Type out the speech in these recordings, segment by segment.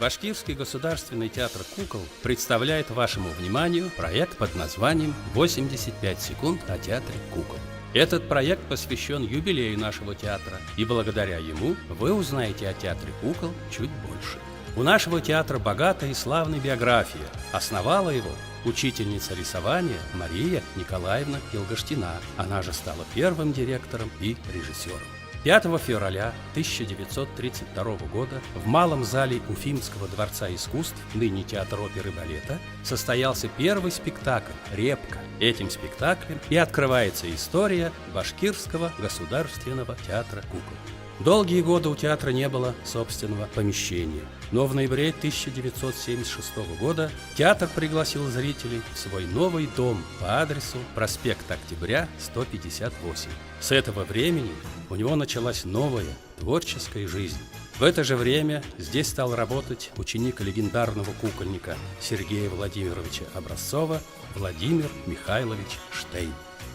Башкирский государственный театр кукол представляет вашему вниманию проект под названием «85 секунд о театре кукол». Этот проект посвящен юбилею нашего театра, и благодаря ему вы узнаете о театре кукол чуть больше. У нашего театра богатая и славная биография. Основала его учительница рисования Мария Николаевна Елгаштина. Она же стала первым директором и режиссером. 5 февраля 1932 года в Малом зале Уфимского дворца искусств, ныне театр оперы и балета, состоялся первый спектакль «Репка». Этим спектаклем и открывается история Башкирского государственного театра кукол. Долгие годы у театра не было собственного помещения, но в ноябре 1976 года театр пригласил зрителей в свой новый дом по адресу проспект Октября, 158. С этого времени у него началась новая творческая жизнь. В это же время здесь стал работать ученик легендарного кукольника Сергея Владимировича Образцова Владимир Михайлович Штейн.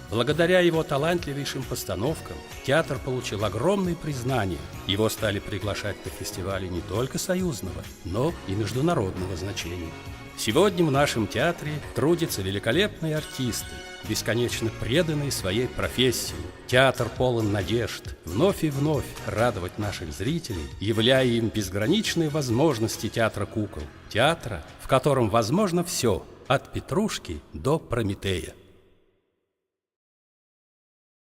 Благодаря его талантливейшим постановкам театр получил огромное признание. Его стали приглашать на фестивали не только союзного, но и международного значения. Сегодня в нашем театре трудятся великолепные артисты, бесконечно преданные своей профессии. Театр полон надежд вновь и вновь радовать наших зрителей, являя им безграничные возможности театра кукол. Театра, в котором возможно все, от Петрушки до Прометея.